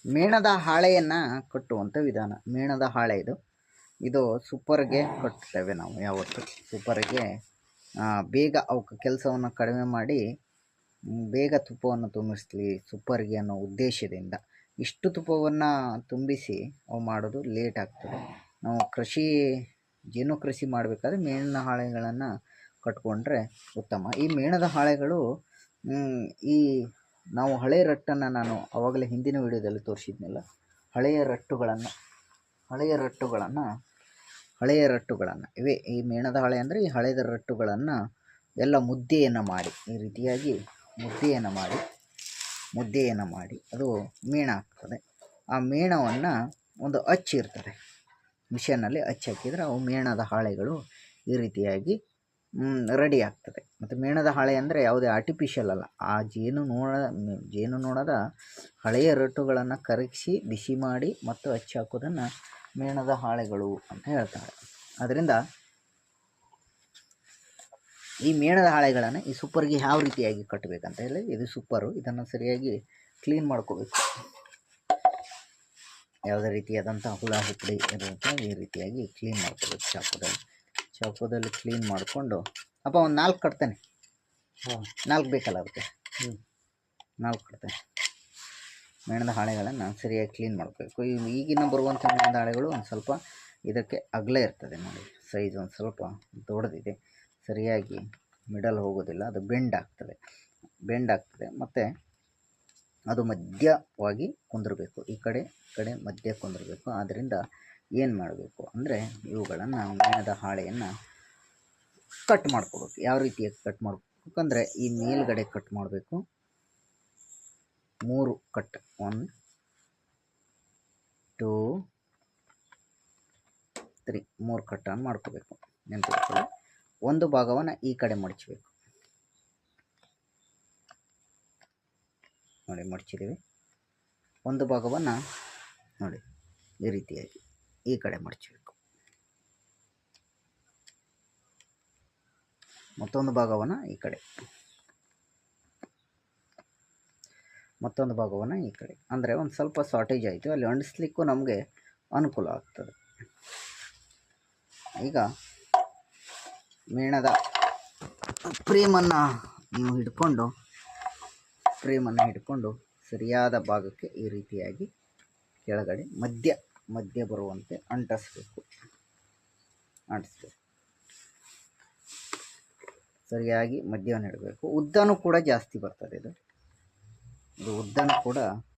ಮೇಣದ ಹಾಳೆಯನ್ನು ಕಟ್ಟುವಂಥ ವಿಧಾನ. ಮೇಣದ ಹಾಳೆ ಇದು ಸೂಪರ್ಗೆ ಕಟ್ತೇವೆ ನಾವು ಯಾವತ್ತು. ಸೂಪರ್ಗೆ ಬೇಗ ಅವಕ್ಕೆ ಕೆಲಸವನ್ನು ಕಡಿಮೆ ಮಾಡಿ ಬೇಗ ತುಪ್ಪವನ್ನು ತುಂಬಿಸ್ಲಿ ಸೂಪರ್ಗೆ ಅನ್ನೋ ಉದ್ದೇಶದಿಂದ. ಇಷ್ಟು ತುಪ್ಪವನ್ನು ತುಂಬಿಸಿ ಅವು ಮಾಡೋದು ಲೇಟ್ ಆಗ್ತದೆ. ನಾವು ಜೇನು ಕೃಷಿ ಮಾಡಬೇಕಾದ್ರೆ ಮೇಣಿನ ಹಾಳೆಗಳನ್ನು ಕಟ್ಕೊಂಡ್ರೆ ಉತ್ತಮ. ಈ ಮೇಣದ ಹಾಳೆಗಳು ಈ ನಾವು ಹಳೆಯ ರಟ್ಟನ್ನು ನಾನು ಆವಾಗಲೇ ಹಿಂದಿನ ವಿಡಿಯೋದಲ್ಲಿ ತೋರಿಸಿದ್ನಲ್ಲ, ಹಳೆಯ ರಟ್ಟುಗಳನ್ನು ಇವೇ ಈ ಮೇಣದ ಹಾಳೆ ಅಂದರೆ ಈ ಹಳೆಯ ರಟ್ಟುಗಳನ್ನು ಎಲ್ಲ ಮುದ್ದೆಯನ್ನು ಮಾಡಿ ಈ ರೀತಿಯಾಗಿ ಮುದ್ದೆಯನ್ನು ಮಾಡಿ ಅದು ಮೇಣ ಆಗ್ತದೆ. ಆ ಮೇಣವನ್ನು ಒಂದು ಇರ್ತದೆ, ಮಿಷನ್ನಲ್ಲಿ ಹಾಕಿದರೆ ಅವು ಮೇಣದ ಹಾಳೆಗಳು ಈ ರೀತಿಯಾಗಿ ರೆಡಿ ಆಗ್ತದೆ. ಮತ್ತು ಮೇಣದ ಹಾಳೆ ಅಂದರೆ ಯಾವುದೇ ಆರ್ಟಿಫಿಷಿಯಲ್ ಅಲ್ಲ. ಆ ಜೇನುನೊಣದ ಹಳೆಯ ರಟ್ಟುಗಳನ್ನು ಕರಗಿಸಿ ಬಿಸಿ ಮಾಡಿ ಮತ್ತು ಹಾಕೋದನ್ನು ಮೇಣದ ಹಾಳೆಗಳು ಅಂತ ಹೇಳ್ತಾರೆ. ಅದರಿಂದ ಈ ಮೇಣದ ಹಾಳೆಗಳನ್ನು ಈ ಸೂಪರ್ಗೆ ಯಾವ ರೀತಿಯಾಗಿ ಕಟ್ಟಬೇಕಂತ ಹೇಳಿ, ಇದು ಸೂಪರು. ಇದನ್ನು ಸರಿಯಾಗಿ ಕ್ಲೀನ್ ಮಾಡ್ಕೋಬೇಕು. ಯಾವುದೇ ರೀತಿಯಾದಂಥ ಹುಳ ಹುಪ್ಪಡಿ ಇರುತ್ತೆ ಈ ರೀತಿಯಾಗಿ ಕ್ಲೀನ್ ಮಾಡ್ಕೋಬೇಕು. ಚಾಕುದಲ್ಲಿ ಕ್ಲೀನ್ ಮಾಡಿಕೊಂಡು ಒಂದು 4 ಕಟ್ತೇನೆ. 4 ಬೇಕಲ್ಲ ಅದಕ್ಕೆ. 4 ಕಟ್ತೇನೆ. ಮೇಣದ ಹಾಳೆಗಳನ್ನು ಸರಿಯಾಗಿ ಕ್ಲೀನ್ ಮಾಡಬೇಕು. ಈಗಿನ ಬರುವಂಥ ಮೇಣದ ಹಾಳೆಗಳು ಒಂದು ಸ್ವಲ್ಪ ಇದಕ್ಕೆ ಅಗಲ ಇರ್ತದೆ ನೋಡಿ, ಸೈಜ್ ಒಂದು ಸ್ವಲ್ಪ ದೊಡ್ಡದಿದೆ, ಸರಿಯಾಗಿ ಮಿಡಲ್ ಹೋಗೋದಿಲ್ಲ, ಅದು ಬೆಂಡ್ ಆಗ್ತದೆ ಮತ್ತು ಅದು ಮಧ್ಯವಾಗಿ ಕುಂದಿರಬೇಕು. ಈ ಕಡೆ ಮಧ್ಯ ಕುಂದಿರಬೇಕು. ಆದ್ದರಿಂದ ಏನು ಮಾಡಬೇಕು ಅಂದರೆ ಇವುಗಳನ್ನು ಮೇಣದ ಹಾಳೆಯನ್ನು ಕಟ್ ಮಾಡ್ಕೋಬೇಕು. ಯಾವ ರೀತಿಯಾಗಿ ಕಟ್ ಮಾಡಬೇಕು ಅಂದರೆ ಈ ಮೇಲ್ಗಡೆ ಕಟ್ ಮಾಡಬೇಕು. 3 ಕಟ್, 1 2 3 3 ಕಟ್ಟನ್ನು ಮಾಡ್ಕೋಬೇಕು. ನೆನಪಿಟ್ಕೊಳ್ಳಿ. ಒಂದು ಭಾಗವನ್ನು ಈ ಕಡೆ ಮಡಚಬೇಕು ನೋಡಿ, ಮಡಚಿದ್ದೀವಿ. ಒಂದು ಭಾಗವನ್ನು ನೋಡಿ ಈ ರೀತಿಯಾಗಿ ಈ ಕಡೆ ಮಡಚಬೇಕು. ಮತ್ತೊಂದು ಭಾಗವನ್ನು ಈ ಕಡೆ, ಅಂದರೆ ಒಂದು ಸ್ವಲ್ಪ ಶಾರ್ಟೇಜ್ ಆಯಿತು, ಅಲ್ಲಿ ಅಂಟಿಸ್ಲಿಕ್ಕೂ ನಮಗೆ ಅನುಕೂಲ ಆಗ್ತದೆ. ಈಗ ಮೇಣದ ಫ್ರೇಮನ್ನು ನೀವು ಹಿಡ್ಕೊಂಡು ಸರಿಯಾದ ಭಾಗಕ್ಕೆ ಈ ರೀತಿಯಾಗಿ ಕೆಳಗಡೆ ಮಧ್ಯ ಬರುವಂತೆ ಅಂಟಿಸ್ಬೇಕು. ಸರಿಯಾಗಿ ಮಧ್ಯವನ್ನು ಇಡಬೇಕು. ಉದ್ದನೂ ಕೂಡ ಜಾಸ್ತಿ ಬರ್ತದೆ. ಇದು ಉದ್ದನೂ ಕೂಡ